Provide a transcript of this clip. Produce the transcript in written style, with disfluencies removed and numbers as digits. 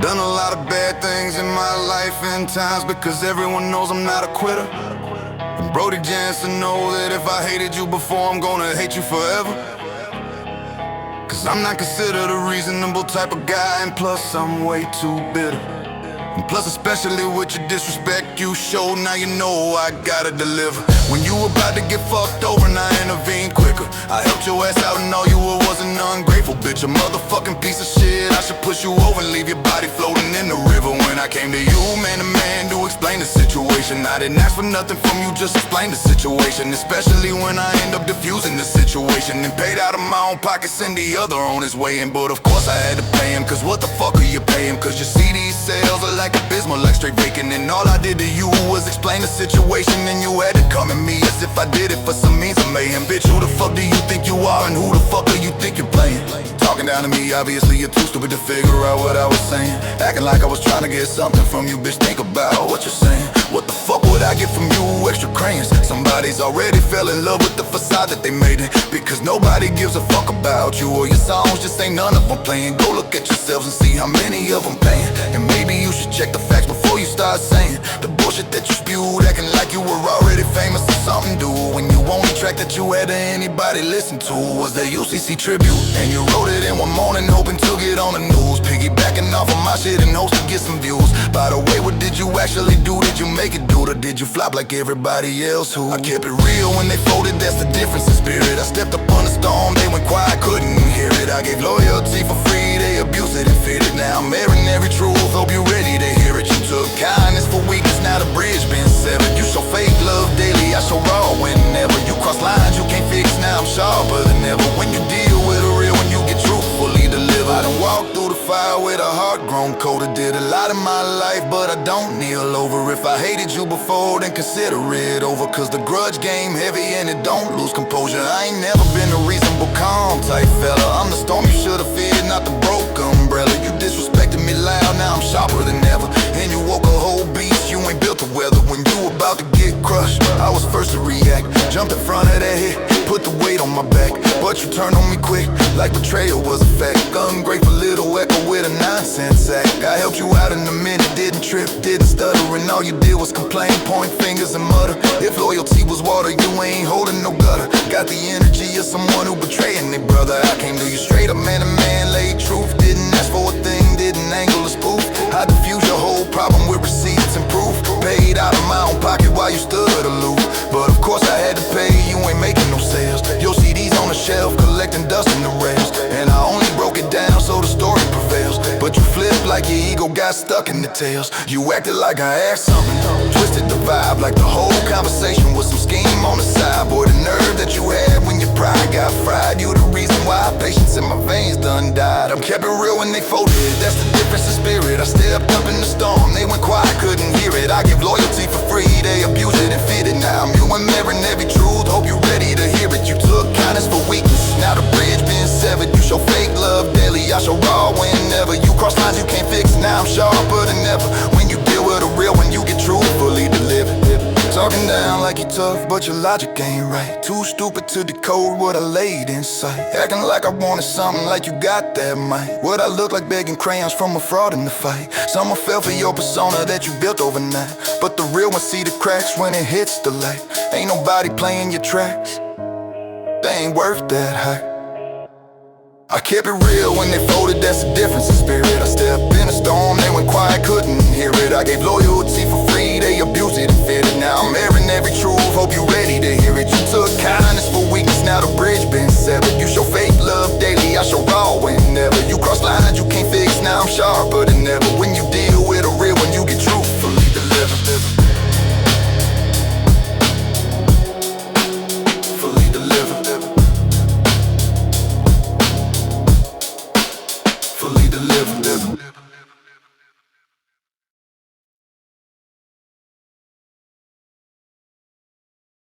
Done a lot of bad things in my life and times, because everyone knows I'm not a quitter. And Brody Jansen know that if I hated you before, I'm gonna hate you forever. Cause I'm not considered a reasonable type of guy, and plus I'm way too bitter. And plus, especially with your disrespect you showed, now you know I gotta deliver. When you about to get fucked over and I intervened quicker, I helped your ass out and all you were was an ungrateful bitch. A motherfucking piece of shit. I should push you over and leave your body floating in the river. When I came to you, man to man, to explain the situation, I didn't ask for nothing from you, just explain the situation. Especially when I end up diffusing the situation and paid out of my own pocket, send the other on his way in. But of course I had to pay him, cause what the fuck are you paying? Cause your CD sales are like abysmal, like straight vacant. And all I did to you was explain the situation, and you had to come at me as if I did it for some means of mayhem. Bitch, who the fuck do you think you are, and who the fuck do you think you're playing? Talking down to me, obviously you're too stupid to figure out what I was saying. Acting like I was trying to get something from you, bitch, think about what you're saying. What the fuck would I get from you? Extra crayons. Somebody's already fell in love with the facade that they made it, because nobody gives a fuck about you or your songs, just ain't none of them playing. Go look at yourselves and see how many of them paying. And maybe you should check the facts before you start saying the bullshit that you spewed, acting like you were already famous or something, dude. When you only track that you had to anybody listen to was the UCC tribute, and you wrote it in one morning hoping to get on the news, piggybacking off of my shit in hopes to get some views. By the way, what did you actually do? Did you make it, dude, or did you flop like everybody else? Who I kept it real when they folded, that's the difference in spirit. I stepped up on the storm, they went quiet, couldn't hear it. I gave loyalty for free, they abused it and fit it. Now I'm airing every truth, hope you're ready to hear it. You took kindness for weakness, now the bridge been severed. You show fake love daily, I show raw whenever. You cross lines you can't fix, now I'm sharper than ever. When you deal with a real, when you get truthfully delivered. I done walked through the fire with a heart grown colder. Did a lot in my life, but I don't kneel over. If I hated you before, then consider it over. Cause the grudge game heavy and it don't lose composure. I ain't never been a reasonable, calm type fella. I'm the storm you should've feared, not the broke umbrella. You disrespected me loud, now I'm sharper than ever. And you woke a whole beast, you ain't built to weather. When you about to get crushed, I was first to react. Jumped in front of that hit, put the weight on my back. But you turned on me quick, like betrayal was a fact. Ungrateful little echo with a nonsense act. I helped you out in a minute, didn't trip, didn't stutter. And all you did was complain, point fingers and mutter. If loyalty was water, you ain't holding no gutter. Got the energy of someone who betraying their brother. I came to you straight up, man to man, laid truth. Didn't ask for a thing, didn't angle a spoof. I diffuse your whole problem with receipts and proof. Paid out of my own pocket while you stood aloof. But of course I had to pay, you ain't making no sales. Your CD's on the shelf, collecting dust in the rails. And I only broke it down so the story prevails. But you flipped like your ego got stuck in the tails. You acted like I asked something, twisted the vibe like the whole conversation was some scheme on the side. Boy, the nerve that you had when your pride got fried. You the reason why patience in my veins done died. I'm kept it real when they folded, that's the difference in spirit. I stepped up in the storm, they went quiet, couldn't hear it. I give loyalty for free, they abuse it and fit it. Now I'm you and mirroring every truth, hope you're ready to hear it. You took kindness for weakness, now the bridge been severed. You show fake love daily, I show raw whenever. You cross lines you can't fix, now I'm sharper than ever. When you deal with a real, when you get truthfully delivered. Talking down like you tough, but your logic ain't right. Too stupid to decode what I laid in sight. Acting like I wanted something like you got that might. What I look like begging crayons from a fraud in the fight. Someone fell for your persona that you built overnight, but the real ones see the cracks when it hits the light. Ain't nobody playing your tracks, they ain't worth that hype. I kept it real when they folded, that's the difference in spirit. I stepped in a storm, they went quiet, couldn't hear it. I gave loyalty